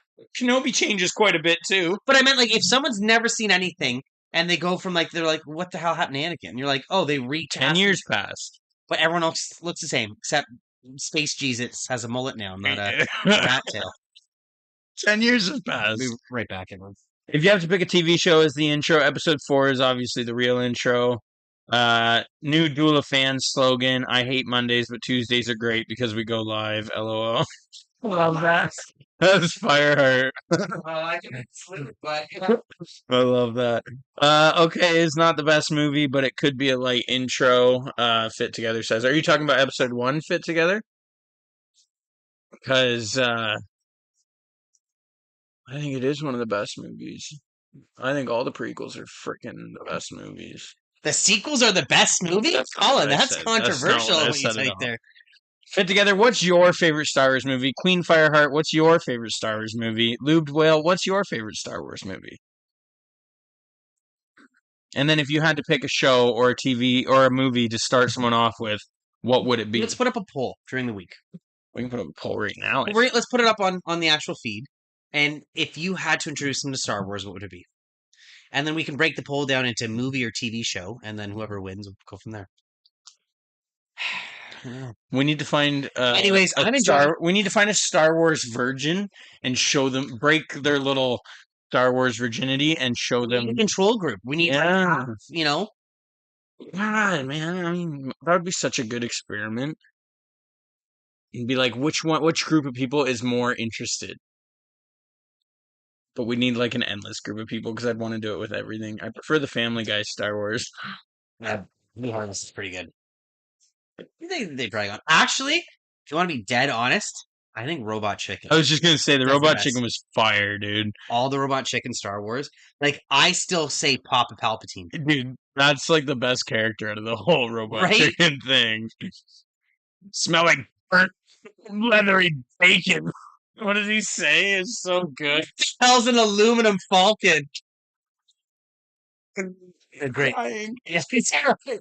B: Kenobi changes quite a bit too.
A: But I meant like if someone's never seen anything and they go from like they're like, what the hell happened to Anakin? And you're like, oh, they recast
B: 10 years passed.
A: but everyone else looks the same except Space Jesus has a mullet now, not a rat tail.
B: 10 years have
A: I'll be
B: passed.
A: right back, everyone.
B: If you have to pick a TV show as the intro, episode 4 is obviously the real intro. New Duel of Fans slogan: I hate Mondays, but Tuesdays are great because we go live. LOL.
A: Love that.
B: That's Fireheart.
A: Well, I can sleep, but
B: I love that. Okay, it's not the best movie, but it could be a light intro. Fit Together says, are you talking about episode one, Fit Together? Because I think it is one of the best movies. I think all the prequels are freaking the best movies.
A: the sequels are the best movie?
B: That's not
A: Colin,
B: what I
A: that's
B: said. That's not what
A: controversial
B: I
A: what you
B: said at
A: type
B: all.
A: there.
B: Fit Together, what's your favorite Star Wars movie? Queen Fireheart, what's your favorite Star Wars movie? Lubed Whale, what's your favorite Star Wars movie? And then if you had to pick a show or a TV or a movie to start someone off with, what would it be?
A: Let's put up a poll during the week.
B: We can put up a poll right now.
A: Let's put it up on the actual feed. And if you had to introduce them to Star Wars, what would it be? And then we can break the poll down into movie or TV show, and then whoever wins will go from there.
B: We need to find
A: Anyways, I'm enjoying.
B: we need to find a Star Wars virgin and show them, break their little Star Wars virginity and show
A: We
B: them.
A: need a control group. We need,
B: Yeah.
A: you know,
B: God, man, I mean, that would be such a good experiment. And be like, which group of people is more interested? But we need like an endless group of people because I'd want to do it with everything. I prefer the Family Guy Star Wars.
A: be honest, is pretty good. They drag on. Actually, if you want to be dead honest, I think Robot Chicken.
B: I was just gonna say the
A: That's the
B: Robot
A: best.
B: Chicken was fire, dude.
A: All the Robot Chicken Star Wars. Like, I still say Papa Palpatine.
B: Dude, that's like the best character out of the whole Robot
A: Right?
B: Chicken thing. Smell like burnt, leathery bacon. What does he say? It's so good.
A: Hell's an aluminum falcon. Great.
B: Crying.
A: Yes, it's right.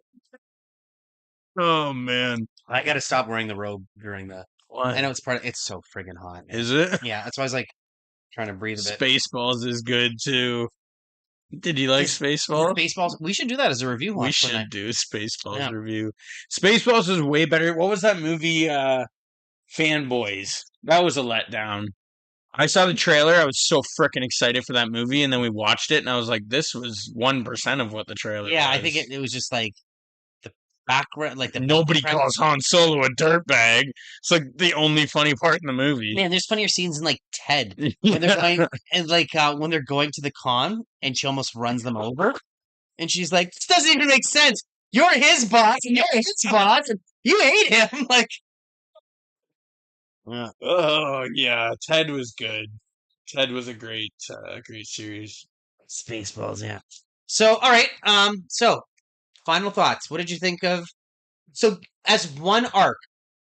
B: Oh man.
A: I gotta stop wearing the robe during the.
B: What?
A: I know it's part of. It's so friggin' hot.
B: Is it?
A: Yeah, that's why I was like trying to breathe a bit.
B: Spaceballs is good too. Did you like
A: Is-
B: Spaceballs?
A: Baseballs. We should do that as a review.
B: We
A: watch one
B: should
A: night.
B: do a Spaceballs
A: Yeah.
B: review. Spaceballs is way better. What was that movie? Fanboys. That was a letdown. I saw the trailer. I was so freaking excited for that movie, and then we watched it, and I was like, "This was 1% of what the trailer."
A: Yeah,
B: was.
A: I think it was just like the background, like the
B: Nobody
A: background-
B: calls Han Solo a dirtbag. It's like the only funny part in the movie.
A: Man, there's funnier scenes in like Ted when they're going and like when they're going to the con and she almost runs them over, and she's like, "This doesn't even make sense. You're his boss, and you're his boss, and you hate him." Like, yeah.
B: Oh yeah, Ted was good. Ted was a great series.
A: Spaceballs, yeah. So, all right. So final thoughts. What did you think of? So, as one arc,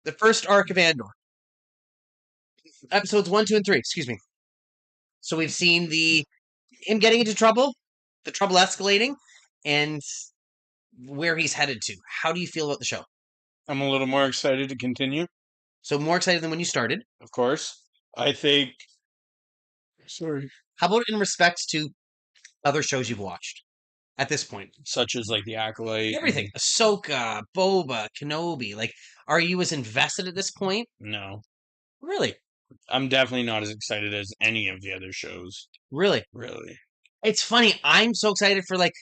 A: the first arc of Andor, episodes 1, 2, and 3. Excuse me. So we've seen him getting into trouble, the trouble escalating, and where he's headed to. How do you feel about the show?
B: I'm a little more excited to continue.
A: So more excited than when you started.
B: Of course, I think. Sorry.
A: How about in respect to other shows you've watched at this point?
B: Such as like the Acolyte.
A: Everything. Ahsoka, Boba, Kenobi. Like, are you as invested at this point?
B: No,
A: Really?
B: I'm definitely not as excited as any of the other shows.
A: Really?
B: Really.
A: It's funny. I'm so excited for like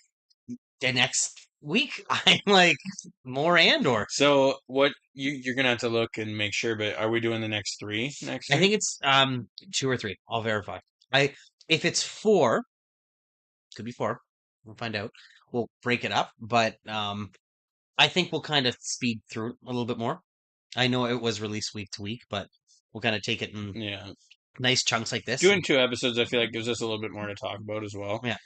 A: the next week. I'm like more Andor.
B: So what you're gonna have to look and make sure, but are we doing the next 3 next
A: I
B: week?
A: think it's 2 or 3. I'll verify. If it's 4, could be 4. We'll find out. We'll break it up, but I think we'll kind of speed through it a little bit more. I know it was released week to week, but we'll kind of take it in
B: Yeah.
A: nice chunks like this.
B: Doing 2 episodes, I feel like gives us a little bit more to talk about as well.
A: Yeah.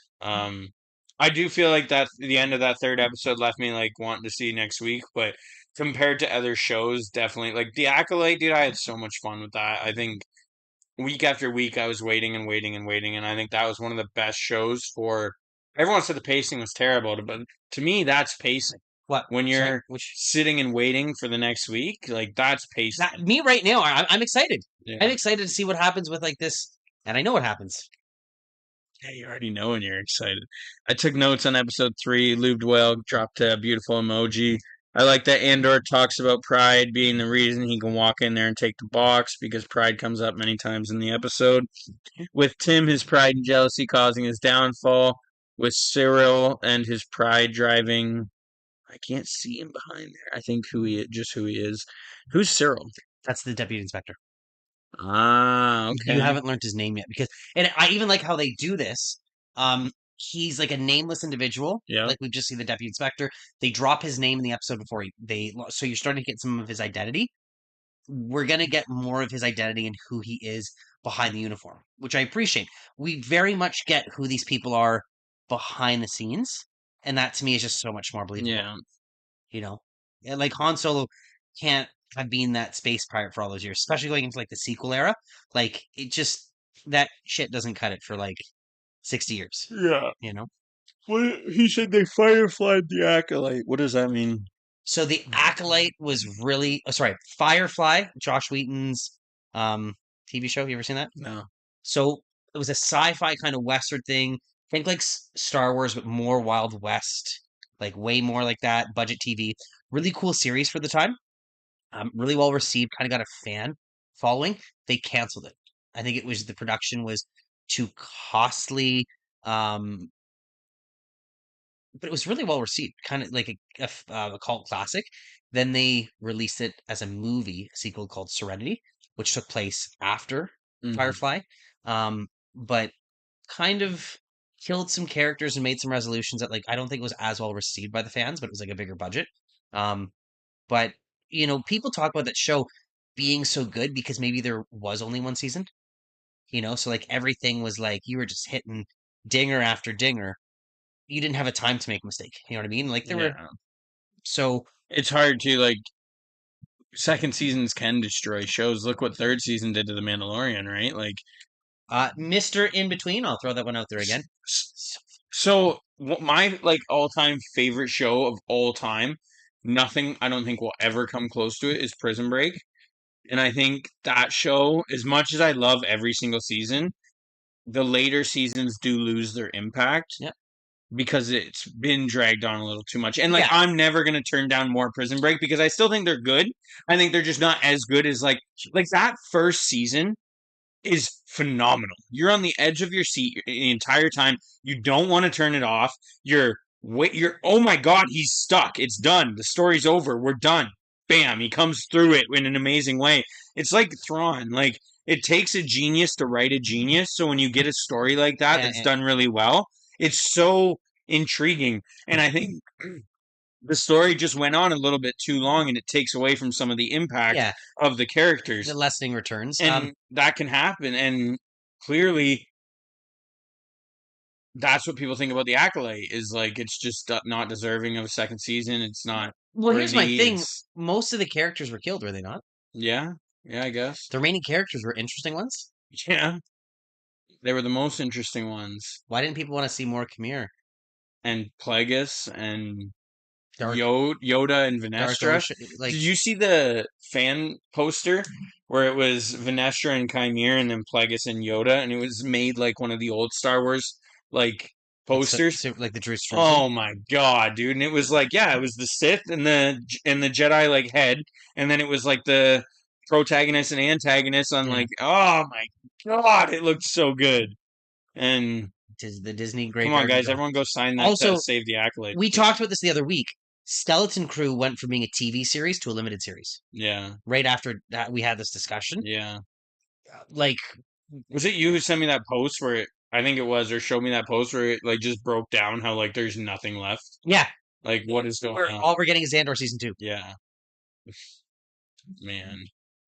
B: I do feel like that the end of that 3rd episode left me like wanting to see next week, but compared to other shows, definitely like the Acolyte, dude, I had so much fun with that. I think week after week I was waiting and waiting and waiting, and I think that was one of the best shows for everyone said the pacing was terrible, but to me that's pacing.
A: What?
B: When
A: Sorry,
B: you're sitting and waiting for the next week, like that's pacing.
A: me right now, I'm excited.
B: Yeah.
A: I'm excited to see what happens with like this, and I know what happens.
B: Yeah, you already know when you're excited. I took notes on episode 3. Lubed Whale dropped a beautiful emoji. I like that Andor talks about pride being the reason he can walk in there and take the box because pride comes up many times in the episode. With Tim, his pride and jealousy causing his downfall. With Cyril and his pride driving. I can't see him behind there. I think who he is. Who's Cyril?
A: That's the deputy inspector.
B: Ah,
A: You
B: okay.
A: haven't learned his name yet because, and I even like how they do this. He's like a nameless individual.
B: Yeah.
A: Like we've just seen the deputy inspector. They drop his name in the episode before so you're starting to get some of his identity. We're gonna get more of his identity and who he is behind the uniform, which I appreciate. We very much get who these people are behind the scenes, and that to me is just so much more believable.
B: Yeah.
A: You know, yeah, like Han Solo can't have been that space pirate for all those years, especially going into like the sequel era. Like it just that shit doesn't cut it for like 60 years.
B: Yeah.
A: You know.
B: What he said they fireflied the acolyte. What does that mean?
A: So the Acolyte was really, oh, sorry, Firefly, Josh Wheaton's um TV show. You ever seen that?
B: No.
A: So it was a sci-fi kind of western thing. Think like Star Wars, but more Wild West, like way more like that. Budget TV, really cool series for the time. Really well received. Kind of got a fan following. They canceled it. I think it was the production was too costly. Um, but it was really well received, kind of like a cult classic. Then they released it as a movie, a sequel called Serenity, which took place after
B: Hmm.
A: Firefly, but kind of killed some characters and made some resolutions that like I don't think was as well received by the fans, but it was like a bigger budget. Um, but people talk about that show being so good because maybe there was only one season, so like everything was like you were just hitting dinger after dinger, you didn't have a time to make a mistake. You know what I mean? Like there were
B: Yeah.
A: so
B: It's hard to like second seasons can destroy shows. Look what third season did to The Mandalorian, right? Like
A: Mr. In Between, I'll throw that one out there again. So,
B: so my like all-time favorite show of all time, nothing I don't think will ever come close to it is Prison Break. And I think that show, as much as I love every single season, the later seasons do lose their impact
A: yeah.
B: because it's been dragged on a little too much. And like
A: Yeah.
B: I'm never gonna turn down more Prison Break because I still think they're good. I think they're just not as good as like that first season is phenomenal. You're on the edge of your seat the entire time. You don't want to turn it off. You're oh my god, he's stuck. It's done. The story's over. We're done. Bam, he comes through it in an amazing way. It's like Thrawn. Like it takes a genius to write a genius. So when you get a story like that that's
A: And,
B: done really well, it's so intriguing. And I think the story just went on a little bit too long and it takes away from some of the impact
A: yeah,
B: of the
A: the
B: characters
A: lessening returns.
B: and that can happen. And clearly, that's what people think about the Acolyte is like it's just not deserving of a second season. It's not
A: Well, here's my
B: worthy.
A: thing.
B: It's
A: Most of the characters were killed, were they not?
B: yeah, yeah, I guess
A: The remaining characters were interesting ones.
B: yeah. They were the most interesting ones,
A: Why didn't people want to see more Khmer?
B: and Plagueis and
A: Dark,
B: Yoda and
A: Dark
B: Venestra.
A: Ocean, like
B: Did you see the fan poster where it was Venestra and Chimere and then Plagueis and Yoda, and it was made like one of the old Star Wars like posters?
A: like the Drew Struzan.
B: Oh my god, dude! And it was like, yeah, it was the Sith and the Jedi like head, and then it was like the protagonist and antagonist on
A: Yeah,
B: like, oh my god, it looked so good. And
A: the Disney
B: come on,
A: graveyard would
B: guys,
A: go.
B: everyone go sign that to
A: Also,
B: save the Acolyte.
A: we talked about this the other week. Skeleton Crew went from being a TV series to a limited series.
B: Yeah,
A: Right after that, we had this discussion.
B: yeah.
A: Like
B: Was it you who sent me that post where it? I think it was, or showed me that post where it like just broke down how like there's nothing left.
A: yeah,
B: Like what is going
A: we're
B: on?
A: all we're getting is Andor season 2.
B: Yeah, man.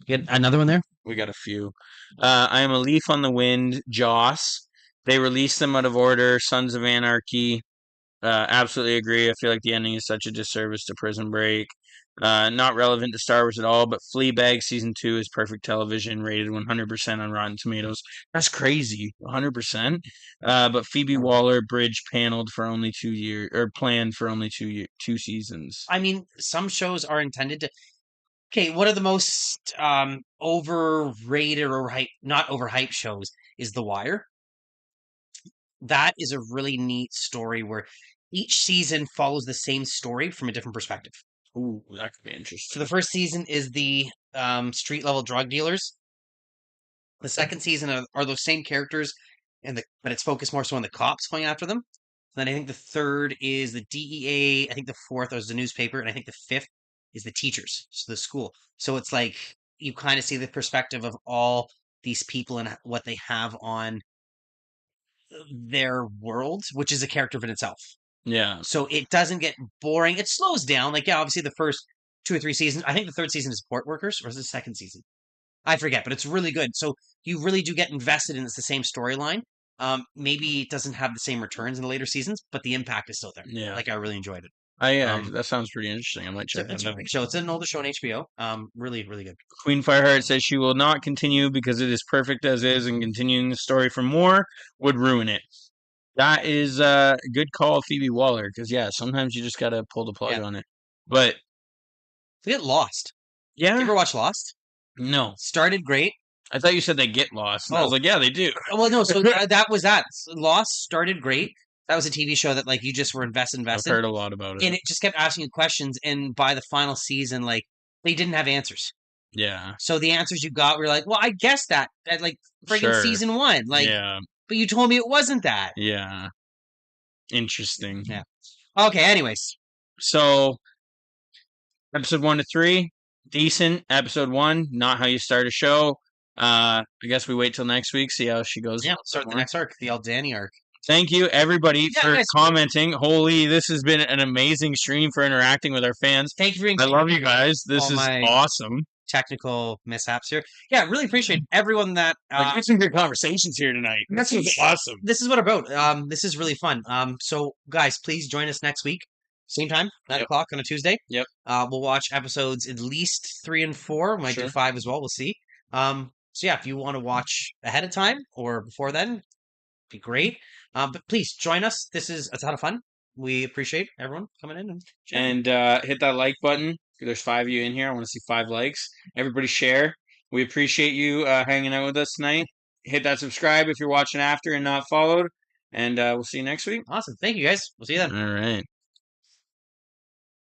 A: Get another one there.
B: We got a few. I am a leaf on the wind. Joss. They released them out of order. Sons of Anarchy. Absolutely agree. I feel like the ending is such a disservice to Prison Break. Not relevant to Star Wars at all, but Fleabag season 2 is perfect television, rated 100% on Rotten Tomatoes. That's crazy, 100%. But Phoebe Waller Bridge paneled for only 2 years, or planned for only 2 seasons.
A: I mean, some shows are intended to. Okay, one of the most overrated or hype, not overhyped shows is The Wire. That is a really neat story where each season follows the same story from a different perspective.
B: Ooh, that could be
A: So the
B: interesting.
A: first season is the street level drug dealers. The second season are those same characters, but it's focused more so on the cops going after them. Then I think the third is the DEA. I think the fourth is the newspaper, and I think the fifth is the teachers, so the school. So it's like you kind of see the perspective of all these people and what they have on their world, which is a character in itself.
B: Yeah.
A: So it doesn't get boring. It slows down. Like, yeah, obviously the first 2 or 3 seasons. I think the third season is Port Workers, or is it the second season? I forget, but it's really good. So you really do get invested in it's the same storyline. Maybe it doesn't have the same returns in the later seasons, but the impact is still there.
B: Yeah.
A: Like I really enjoyed it.
B: Yeah,
A: Um,
B: that sounds pretty interesting. I might check
A: it's
B: that
A: a
B: out.
A: great show. It's an older show on HBO. Really, really good.
B: Queen Fireheart says she will not continue because it is perfect as is, and continuing the story for more would ruin it. That is a good call, Phoebe Waller, because yeah, sometimes you just gotta pull the plug
A: Yeah.
B: on it. But
A: They get Lost. Did you
B: yeah,
A: ever watch Lost?
B: no.
A: Started great.
B: I thought you said they get lost, and I was
A: Oh,
B: like, yeah, they do.
A: well, no. So that was that. Lost started great. That was a TV show that like you just were
B: I've
A: invested,
B: heard a lot about it.
A: and it just kept asking you questions. And by the final season, like they didn't have answers.
B: Yeah,
A: So the answers you got were like, well, I guessed that at like friggin'
B: sure.
A: season one. Like,
B: Yeah,
A: but you told me it wasn't that.
B: yeah. Interesting.
A: Yeah. Okay. Anyways,
B: So, episode 1 to 3, decent. Episode 1, not how you start a show. I guess we wait till next week, see how she goes.
A: yeah. Let's start the next arc, the Aldani arc.
B: Thank you, everybody,
A: Yeah,
B: for
A: guys.
B: commenting. Holy, this has been an amazing stream for interacting with our fans.
A: Thank you for being
B: I love you guys. This
A: all
B: is
A: my
B: awesome.
A: technical mishaps here. Yeah, really appreciate everyone that
B: Like, some good conversations here tonight. This was awesome.
A: this is what about. This is really fun. So guys, please join us next week, same time, 9 o'clock on a Tuesday.
B: Yep.
A: We'll watch episodes at least 3 and 4. Might do
B: Sure.
A: 5 as well. We'll see. So yeah, if you want to watch ahead of time or before then, be great. But please join us. This is a ton of fun. We appreciate everyone coming in and sharing.
B: And hit that like button. There's 5 of you in here. I want to see 5 likes. Everybody share. We appreciate you hanging out with us tonight. Hit that subscribe if you're watching after and not followed. And we'll see you next week.
A: Awesome. Thank you guys. We'll see you then.
B: All right.